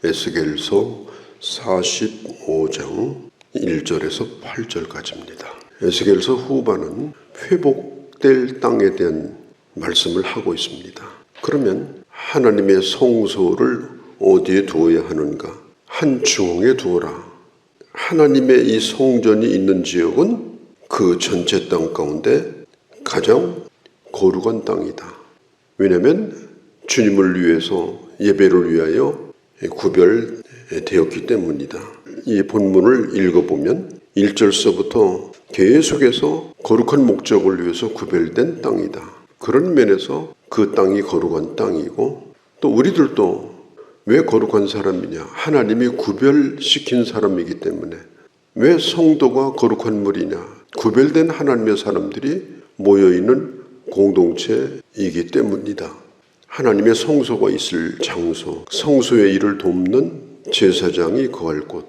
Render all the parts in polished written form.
에스겔서 45장 1절에서 8절까지입니다. 에스겔서 후반은 회복될 땅에 대한 말씀을 하고 있습니다. 그러면 하나님의 성소를 어디에 두어야 하는가? 한 중앙에 두어라. 하나님의 이 성전이 있는 지역은 그 전체 땅 가운데 가장 거룩한 땅이다. 왜냐하면 주님을 위해서 예배를 위하여 구별되었기 때문이다. 이 본문을 읽어보면 1절서부터 계속해서 거룩한 목적을 위해서 구별된 땅이다. 그런 면에서 그 땅이 거룩한 땅이고, 또 우리들도 왜 거룩한 사람이냐? 하나님이 구별시킨 사람이기 때문에. 왜 성도가 거룩한 물이냐? 구별된 하나님의 사람들이 모여있는 공동체이기 때문이다. 하나님의 성소가 있을 장소, 성소의 일을 돕는 제사장이 거할 곳,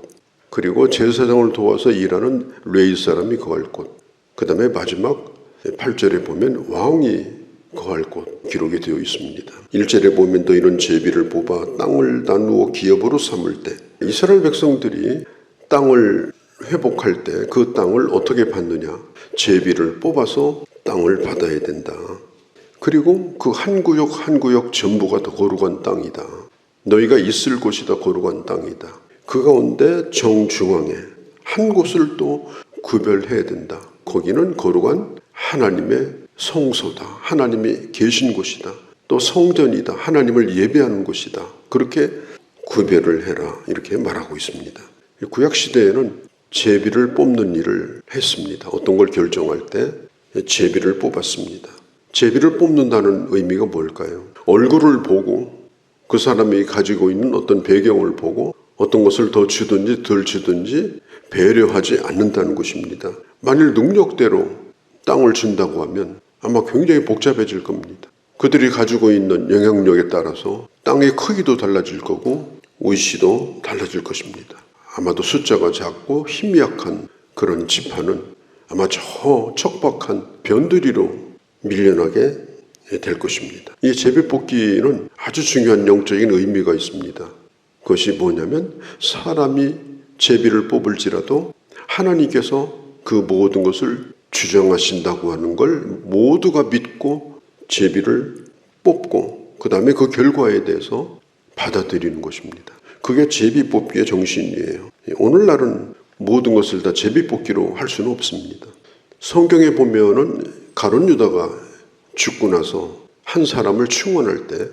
그리고 제사장을 도와서 일하는 레위 사람이 거할 곳, 그 다음에 마지막 8절에 보면 왕이 거할 곳 기록이 되어 있습니다. 1절에 보면 너희는 제비를 뽑아 땅을 나누어 기업으로 삼을 때, 이스라엘 백성들이 땅을 회복할 때 그 땅을 어떻게 받느냐? 제비를 뽑아서 땅을 받아야 된다. 그리고 그 한 구역 한 구역 전부가 더 거룩한 땅이다. 너희가 있을 곳이 더 거룩한 땅이다. 그 가운데 정중앙에 한 곳을 또 구별해야 된다. 거기는 거룩한 하나님의 성소다. 하나님이 계신 곳이다. 또 성전이다. 하나님을 예배하는 곳이다. 그렇게 구별을 해라. 이렇게 말하고 있습니다. 구약시대에는 제비를 뽑는 일을 했습니다. 어떤 걸 결정할 때 제비를 뽑았습니다. 제비를 뽑는다는 의미가 뭘까요? 얼굴을 보고 그 사람이 가지고 있는 어떤 배경을 보고 어떤 것을 더 주든지 덜 주든지 배려하지 않는다는 것입니다. 만일 능력대로 땅을 준다고 하면 아마 굉장히 복잡해질 겁니다. 그들이 가지고 있는 영향력에 따라서 땅의 크기도 달라질 거고 위치도 달라질 것입니다. 아마도 숫자가 작고 힘이 약한 그런 지파는 아마 저 척박한 변두리로 밀려나게 될 것입니다. 이 제비 뽑기는 아주 중요한 영적인 의미가 있습니다. 그것이 뭐냐면 사람이 제비를 뽑을지라도 하나님께서 그 모든 것을 주장하신다고 하는 걸 모두가 믿고 제비를 뽑고 그 다음에 그 결과에 대해서 받아들이는 것입니다. 그게 제비 뽑기의 정신이에요. 오늘날은 모든 것을 다 제비 뽑기로 할 수는 없습니다. 성경에 보면은 가룟 유다가 죽고 나서 한 사람을 충원할 때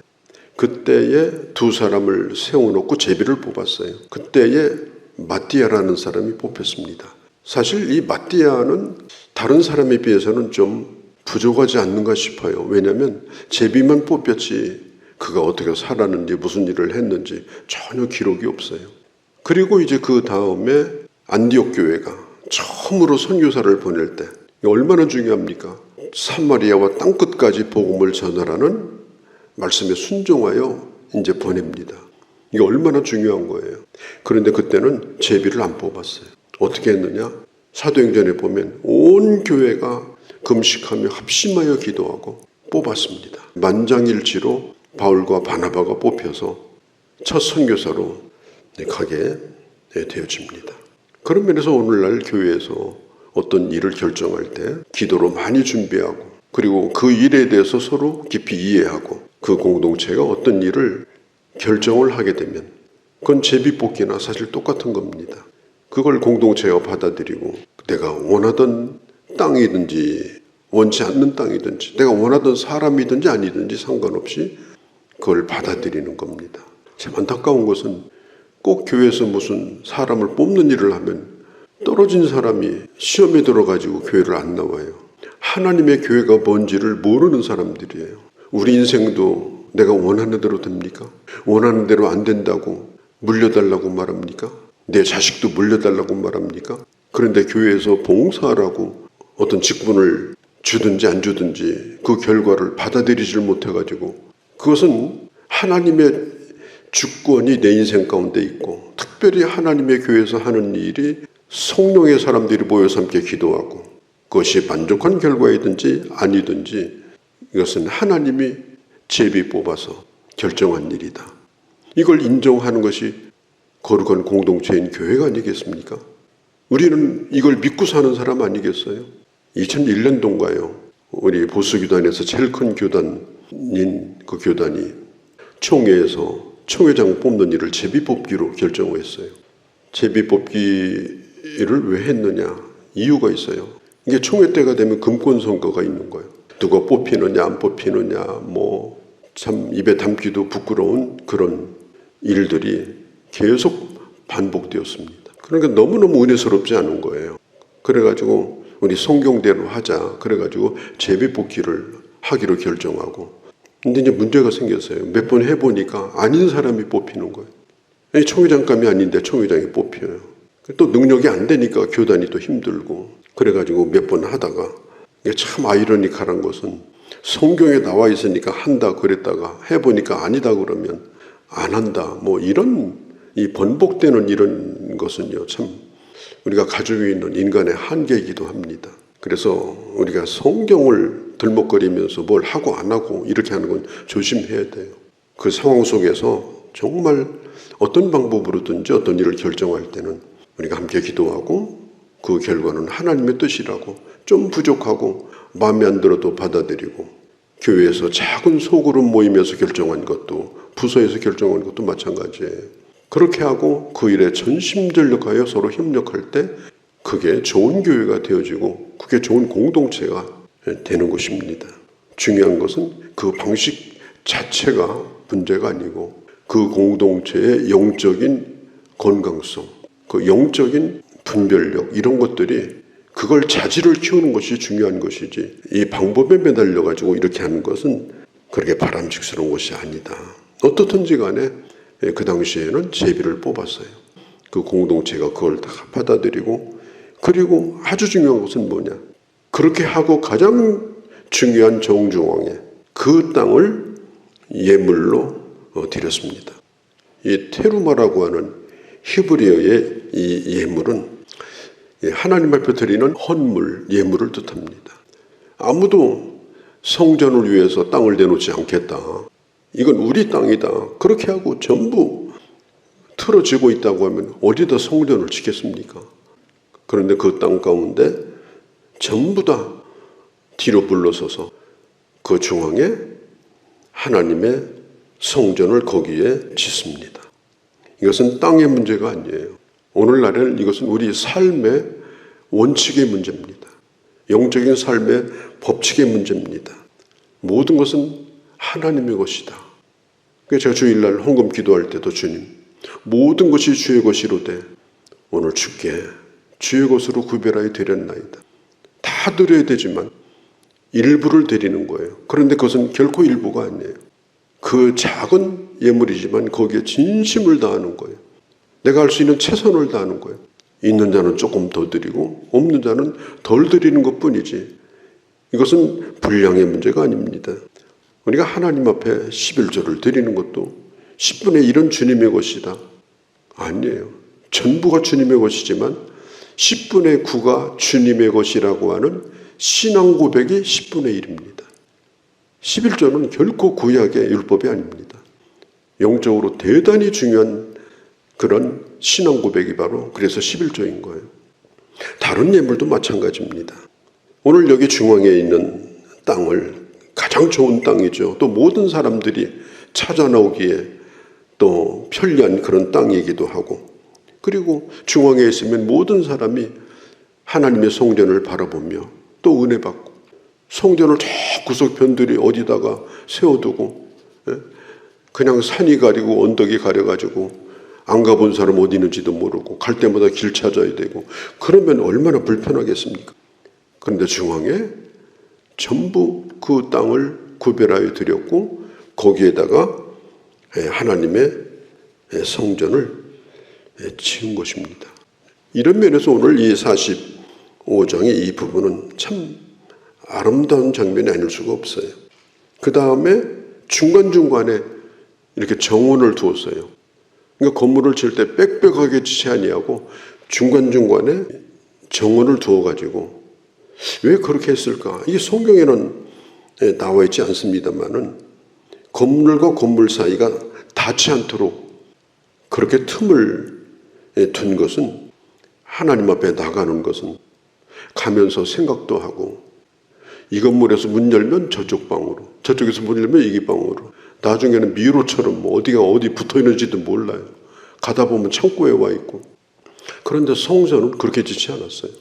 그때에 두 사람을 세워놓고 제비를 뽑았어요. 그때에 마띠아라는 사람이 뽑혔습니다. 사실 이 마띠아는 다른 사람에 비해서는 좀 부족하지 않는가 싶어요. 왜냐하면 제비만 뽑혔지 그가 어떻게 살았는지 무슨 일을 했는지 전혀 기록이 없어요. 그리고 이제 그 다음에 안디옥 교회가 처음으로 선교사를 보낼 때 얼마나 중요합니까? 사마리아와 땅끝까지 복음을 전하라는 말씀에 순종하여 이제 보냅니다. 이게 얼마나 중요한 거예요. 그런데 그때는 제비를 안 뽑았어요. 어떻게 했느냐? 사도행전에 보면 온 교회가 금식하며 합심하여 기도하고 뽑았습니다. 만장일치로 바울과 바나바가 뽑혀서 첫 선교사로 가게 되어집니다. 그런 면에서 오늘날 교회에서 어떤 일을 결정할 때 기도로 많이 준비하고 그리고 그 일에 대해서 서로 깊이 이해하고 그 공동체가 어떤 일을 결정을 하게 되면 그건 제비뽑기나 사실 똑같은 겁니다. 그걸 공동체가 받아들이고 내가 원하던 땅이든지 원치 않는 땅이든지 내가 원하던 사람이든지 아니든지 상관없이 그걸 받아들이는 겁니다. 참 안타까운 것은 꼭 교회에서 무슨 사람을 뽑는 일을 하면 떨어진 사람이 시험에 들어가지고 교회를 안 나와요. 하나님의 교회가 뭔지를 모르는 사람들이에요. 우리 인생도 내가 원하는 대로 됩니까? 원하는 대로 안 된다고 물려달라고 말합니까? 내 자식도 물려달라고 말합니까? 그런데 교회에서 봉사하라고 어떤 직분을 주든지 안 주든지 그 결과를 받아들이질 못해가지고 그것은 하나님의 주권이 내 인생 가운데 있고 특별히 하나님의 교회에서 하는 일이 성령의 사람들이 모여서 함께 기도하고 그것이 만족한 결과이든지 아니든지 이것은 하나님이 제비 뽑아서 결정한 일이다. 이걸 인정하는 것이 거룩한 공동체인 교회가 아니겠습니까? 우리는 이걸 믿고 사는 사람 아니겠어요? 2001년도인가요? 우리 보수교단에서 제일 큰 교단인 그 교단이 총회에서 총회장 뽑는 일을 제비뽑기로 결정했어요. 제비뽑기를 왜 했느냐? 이유가 있어요. 이게 총회 때가 되면 금권 선거가 있는 거예요. 누가 뽑히느냐 안 뽑히느냐 뭐 참 입에 담기도 부끄러운 그런 일들이 계속 반복되었습니다. 그러니까 너무너무 은혜스럽지 않은 거예요. 그래가지고 우리 성경대로 하자. 그래가지고 제비뽑기를 하기로 결정하고. 근데 이제 문제가 생겼어요. 몇 번 해보니까 아닌 사람이 뽑히는 거예요. 총회장감이 아닌데 총회장이 뽑혀요. 또 능력이 안 되니까 교단이 또 힘들고. 그래가지고 몇 번 하다가 이게 참 아이러니컬한 것은 성경에 나와 있으니까 한다 그랬다가 해보니까 아니다 그러면 안 한다. 뭐 이런 이 번복되는 이런 것은요, 참 우리가 가지고 있는 인간의 한계이기도 합니다. 그래서 우리가 성경을 들먹거리면서 뭘 하고 안 하고 이렇게 하는 건 조심해야 돼요. 그 상황 속에서 정말 어떤 방법으로든지 어떤 일을 결정할 때는 우리가 함께 기도하고 그 결과는 하나님의 뜻이라고 좀 부족하고 마음에 안 들어도 받아들이고 교회에서 작은 소그룹 모임에서 결정한 것도 부서에서 결정한 것도 마찬가지예요. 그렇게 하고 그 일에 전심전력하여 서로 협력할 때 그게 좋은 교회가 되어지고 그게 좋은 공동체가 되는 것입니다. 중요한 것은 그 방식 자체가 문제가 아니고 그 공동체의 영적인 건강성, 그 영적인 분별력 이런 것들이 그걸 자질을 키우는 것이 중요한 것이지 이 방법에 매달려가지고 이렇게 하는 것은 그렇게 바람직스러운 것이 아니다. 어떻든지 간에 그 당시에는 제비를 뽑았어요. 그 공동체가 그걸 다 받아들이고 그리고 아주 중요한 것은 뭐냐. 그렇게 하고 가장 중요한 정중앙에 그 땅을 예물로 드렸습니다. 이 테루마라고 하는 히브리어의 이 예물은 하나님 앞에 드리는 헌물, 예물을 뜻합니다. 아무도 성전을 위해서 땅을 내놓지 않겠다. 이건 우리 땅이다. 그렇게 하고 전부 틀어지고 있다고 하면 어디다 성전을 짓겠습니까? 그런데 그 땅 가운데 전부 다 뒤로 물러서서 그 중앙에 하나님의 성전을 거기에 짓습니다. 이것은 땅의 문제가 아니에요. 오늘날에는 이것은 우리 삶의 원칙의 문제입니다. 영적인 삶의 법칙의 문제입니다. 모든 것은 하나님의 것이다. 그래서 제가 주일날 헌금 기도할 때도 주님, 모든 것이 주의 것이로되 오늘 주께 주의 것으로 구별하여 드렸나이다. 다 드려야 되지만 일부를 드리는 거예요. 그런데 그것은 결코 일부가 아니에요. 그 작은 예물이지만 거기에 진심을 다하는 거예요. 내가 할 수 있는 최선을 다하는 거예요. 있는 자는 조금 더 드리고 없는 자는 덜 드리는 것뿐이지 이것은 분량의 문제가 아닙니다. 우리가 하나님 앞에 11조를 드리는 것도 10분의 1은 주님의 것이다. 아니에요. 전부가 주님의 것이지만 10분의 9가 주님의 것이라고 하는 신앙 고백이 10분의 1입니다. 11조는 결코 구약의 율법이 아닙니다. 영적으로 대단히 중요한 그런 신앙 고백이 바로 그래서 11조인 거예요. 다른 예물도 마찬가지입니다. 오늘 여기 중앙에 있는 땅을 가장 좋은 땅이죠. 또 모든 사람들이 찾아 나오기에 또 편리한 그런 땅이기도 하고 그리고 중앙에 있으면 모든 사람이 하나님의 성전을 바라보며 또 은혜 받고 성전을 저 구석편들이 어디다가 세워두고 그냥 산이 가리고 언덕이 가려가지고 안 가본 사람 어디 있는지도 모르고 갈 때마다 길 찾아야 되고 그러면 얼마나 불편하겠습니까? 그런데 중앙에 전부 그 땅을 구별하여 드렸고 거기에다가 하나님의 성전을 지은 것입니다. 이런 면에서 오늘 이 45장의 이 부분은 참 아름다운 장면이 아닐 수가 없어요. 그 다음에 중간중간에 이렇게 정원을 두었어요. 그러니까 건물을 지을 때 빽빽하게 짓지 아니하고 중간중간에 정원을 두어가지고 왜 그렇게 했을까? 이게 성경에는 나와 있지 않습니다만은 건물과 건물 사이가 닿지 않도록 그렇게 틈을 둔 것은 하나님 앞에 나가는 것은 가면서 생각도 하고 이 건물에서 문 열면 저쪽 방으로, 저쪽에서 문 열면 이 방으로, 나중에는 미로처럼 어디가 어디 붙어 있는지도 몰라요. 가다 보면 창고에 와 있고. 그런데 성전은 그렇게 짓지 않았어요.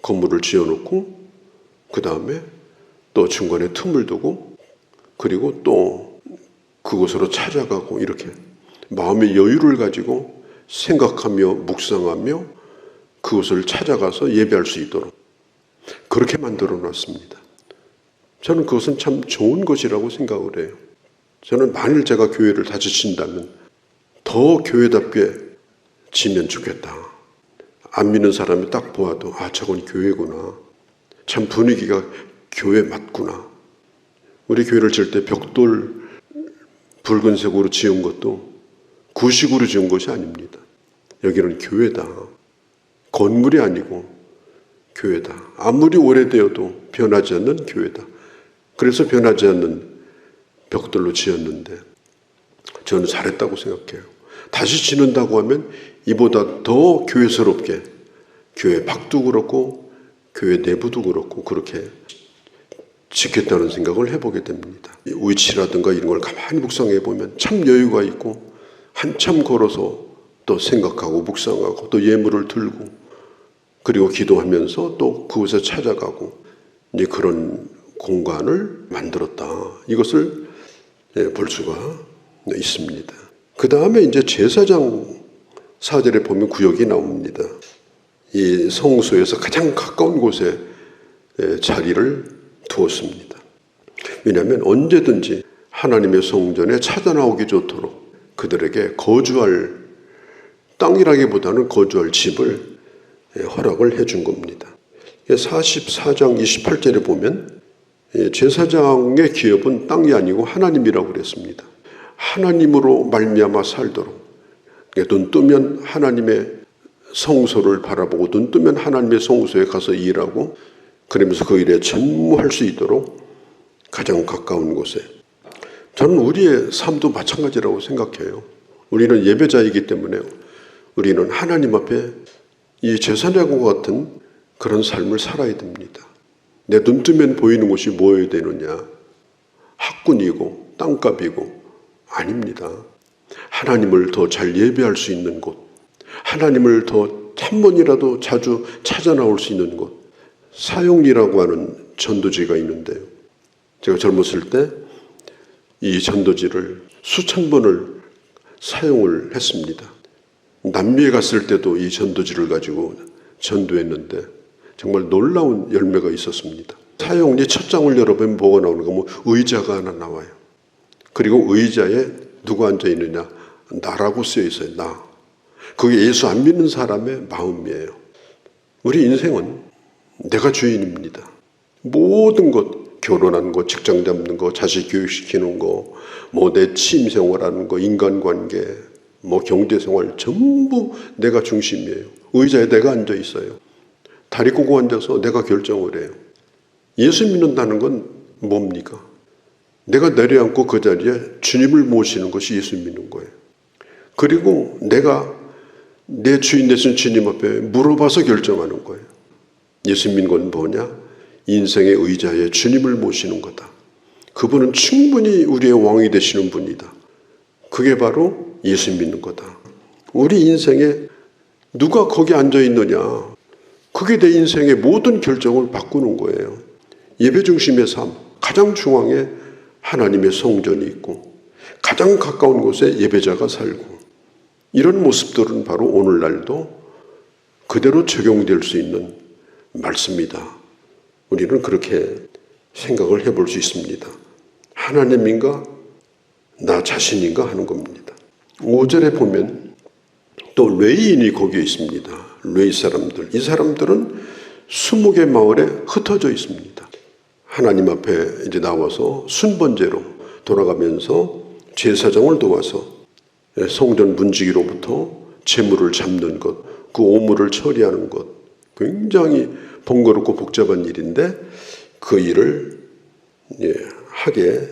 건물을 지어놓고 그 다음에 또 중간에 틈을 두고 그리고 또 그곳으로 찾아가고 이렇게 마음의 여유를 가지고 생각하며 묵상하며 그것을 찾아가서 예배할 수 있도록 그렇게 만들어 놨습니다. 저는 그것은 참 좋은 것이라고 생각을 해요. 저는 만일 제가 교회를 다시 짓는다면 더 교회답게 지면 좋겠다. 안 믿는 사람이 딱 보아도 아, 저건 교회구나. 참 분위기가 교회 맞구나. 우리 교회를 지을 때 벽돌 붉은색으로 지은 것도 구식으로 지은 것이 아닙니다. 여기는 교회다. 건물이 아니고 교회다. 아무리 오래되어도 변하지 않는 교회다. 그래서 변하지 않는 벽돌로 지었는데 저는 잘했다고 생각해요. 다시 짓는다고 하면 이보다 더 교회스럽게 교회 밖도 그렇고 교회 내부도 그렇고 그렇게 짓겠다는 생각을 해보게 됩니다. 위치라든가 이런 걸 가만히 묵상해 보면 참 여유가 있고 한참 걸어서 또 생각하고 묵상하고 또 예물을 들고 그리고 기도하면서 또 그곳에 찾아가고 이제 그런 공간을 만들었다. 이것을 볼 수가 있습니다. 그 다음에 이제 제사장 4절에 보면 구역이 나옵니다. 이 성소에서 가장 가까운 곳에 자리를 두었습니다. 왜냐하면 언제든지 하나님의 성전에 찾아나오기 좋도록 그들에게 거주할 땅이라기보다는 거주할 집을 허락을 해준 겁니다. 44장 28절에 보면 제사장의 기업은 땅이 아니고 하나님이라고 그랬습니다. 하나님으로 말미암아 살도록 눈 뜨면 하나님의 성소를 바라보고 눈 뜨면 하나님의 성소에 가서 일하고 그러면서 그 일에 전무할 수 있도록 가장 가까운 곳에 저는 우리의 삶도 마찬가지라고 생각해요. 우리는 예배자이기 때문에 우리는 하나님 앞에 이 제사장과 같은 그런 삶을 살아야 됩니다. 내 눈 뜨면 보이는 곳이 뭐여야 되느냐? 학군이고 땅값이고 아닙니다. 하나님을 더 잘 예배할 수 있는 곳, 하나님을 더 한 번이라도 자주 찾아 나올 수 있는 곳, 사용리라고 하는 전도지가 있는데요. 제가 젊었을 때 이 전도지를 수천 번을 사용을 했습니다. 남미에 갔을 때도 이 전도지를 가지고 전도했는데 정말 놀라운 열매가 있었습니다. 사용리 첫 장을 열어보면 뭐가 나오는가? 뭐 의자가 하나 나와요. 그리고 의자에 누가 앉아 있느냐? 나라고 쓰여 있어요. 나. 그게 예수 안 믿는 사람의 마음이에요. 우리 인생은 내가 주인입니다. 모든 것, 결혼하는 거, 직장 잡는 거, 자식 교육시키는 거, 뭐 내 취임생활하는 거, 인간관계, 뭐 경제생활 전부 내가 중심이에요. 의자에 내가 앉아 있어요. 다리 꼬고 앉아서 내가 결정을 해요. 예수 믿는다는 건 뭡니까? 내가 내려앉고 그 자리에 주님을 모시는 것이 예수 믿는 거예요. 그리고 내가 내 주인 되신 주님 앞에 물어봐서 결정하는 거예요. 예수 믿는 건 뭐냐? 인생의 의자에 주님을 모시는 거다. 그분은 충분히 우리의 왕이 되시는 분이다. 그게 바로 예수 믿는 거다. 우리 인생에 누가 거기 앉아 있느냐? 그게 내 인생의 모든 결정을 바꾸는 거예요. 예배 중심의 삶, 가장 중앙에 하나님의 성전이 있고 가장 가까운 곳에 예배자가 살고 이런 모습들은 바로 오늘날도 그대로 적용될 수 있는 말씀이다. 우리는 그렇게 생각을 해볼 수 있습니다. 하나님인가 나 자신인가 하는 겁니다. 5절에 보면 또 레위인이 거기에 있습니다. 레위 사람들. 이 사람들은 20개 마을에 흩어져 있습니다. 하나님 앞에 이제 나와서 순번제로 돌아가면서 제사장을 도와서 성전 문지기로부터 재물을 잡는 것, 그 오물을 처리하는 것, 굉장히 번거롭고 복잡한 일인데 그 일을 하게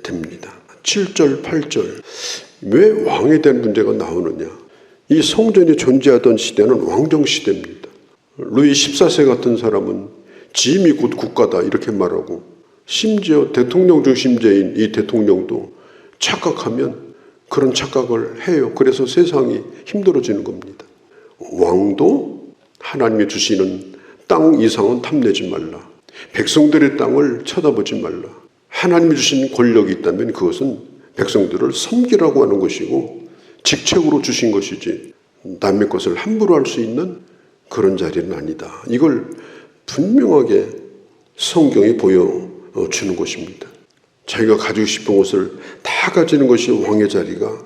됩니다. 7절, 8절. 왜 왕에 대한 문제가 나오느냐? 이 성전이 존재하던 시대는 왕정 시대입니다. 루이 14세 같은 사람은 짐이 곧 국가다 이렇게 말하고, 심지어 대통령 중심제인 이 대통령도 착각하면 그런 착각을 해요. 그래서 세상이 힘들어지는 겁니다. 왕도 하나님이 주시는 땅 이상은 탐내지 말라. 백성들의 땅을 쳐다보지 말라. 하나님이 주신 권력이 있다면 그것은 백성들을 섬기라고 하는 것이고 직책으로 주신 것이지 남의 것을 함부로 할 수 있는 그런 자리는 아니다. 이걸 분명하게 성경이 보여주는 것입니다. 자기가 가지고 싶은 것을 다 가지는 것이 왕의 자리가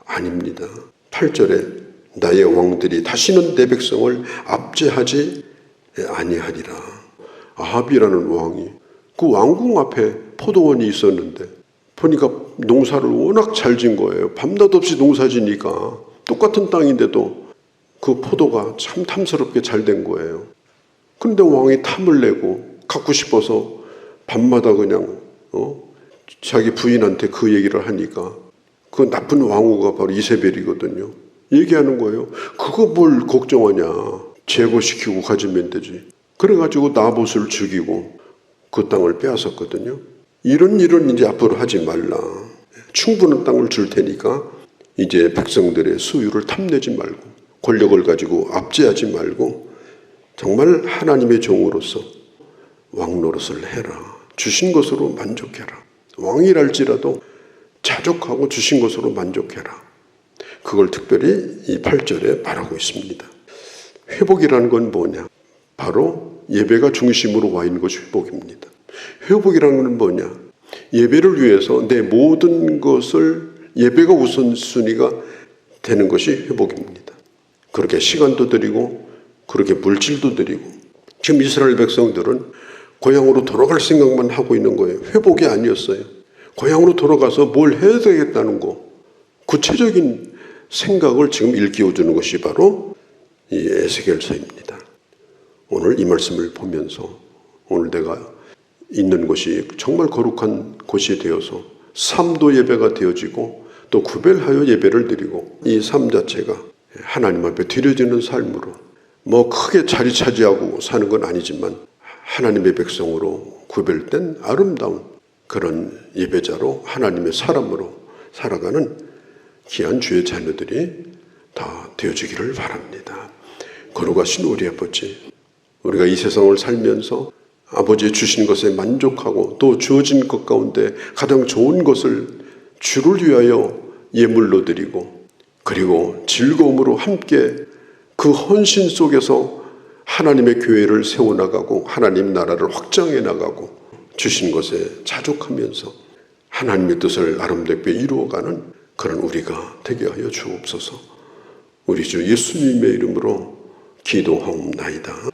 아닙니다. 8절에 나의 왕들이 다시는 내 백성을 압제하지 아니하리라. 아합이라는 왕이 그 왕궁 앞에 포도원이 있었는데 보니까 농사를 워낙 잘 진 거예요. 밤낮 없이 농사지니까 똑같은 땅인데도 그 포도가 참 탐스럽게 잘 된 거예요. 그런데 왕이 탐을 내고 갖고 싶어서 밤마다 그냥 자기 부인한테 그 얘기를 하니까 그 나쁜 왕후가 바로 이세벨이거든요. 얘기하는 거예요. 그거 뭘 걱정하냐. 제거시키고 가지면 되지. 그래가지고 나봇을 죽이고 그 땅을 빼앗았거든요. 이런 일은 이제 앞으로 하지 말라. 충분한 땅을 줄 테니까 이제 백성들의 수유를 탐내지 말고 권력을 가지고 압제하지 말고 정말 하나님의 종으로서 왕 노릇을 해라. 주신 것으로 만족해라. 왕이랄지라도 자족하고 주신 것으로 만족해라. 그걸 특별히 이 8절에 말하고 있습니다. 회복이라는 건 뭐냐? 바로 예배가 중심으로 와 있는 것이 회복입니다. 회복이라는 건 뭐냐? 예배를 위해서 내 모든 것을 예배가 우선순위가 되는 것이 회복입니다. 그렇게 시간도 드리고 그렇게 물질도 드리고 지금 이스라엘 백성들은 고향으로 돌아갈 생각만 하고 있는 거예요. 회복이 아니었어요. 고향으로 돌아가서 뭘 해야 되겠다는 거. 구체적인 생각을 지금 일깨워주는 것이 바로 이 에스겔서입니다. 오늘 이 말씀을 보면서 오늘 내가 있는 곳이 정말 거룩한 곳이 되어서 삶도 예배가 되어지고 또 구별하여 예배를 드리고 이 삶 자체가 하나님 앞에 드려지는 삶으로 뭐 크게 자리 차지하고 사는 건 아니지만 하나님의 백성으로 구별된 아름다운 그런 예배자로 하나님의 사람으로 살아가는 귀한 주의 자녀들이 다 되어지기를 바랍니다. 거룩하신 우리 아버지, 우리가 이 세상을 살면서 아버지의 주신 것에 만족하고 또 주어진 것 가운데 가장 좋은 것을 주를 위하여 예물로 드리고 그리고 즐거움으로 함께 그 헌신 속에서 하나님의 교회를 세워나가고 하나님 나라를 확장해 나가고 주신 것에 자족하면서 하나님의 뜻을 아름답게 이루어가는 그런 우리가 되게 하여 주옵소서. 우리 주 예수님의 이름으로 기도하옵나이다.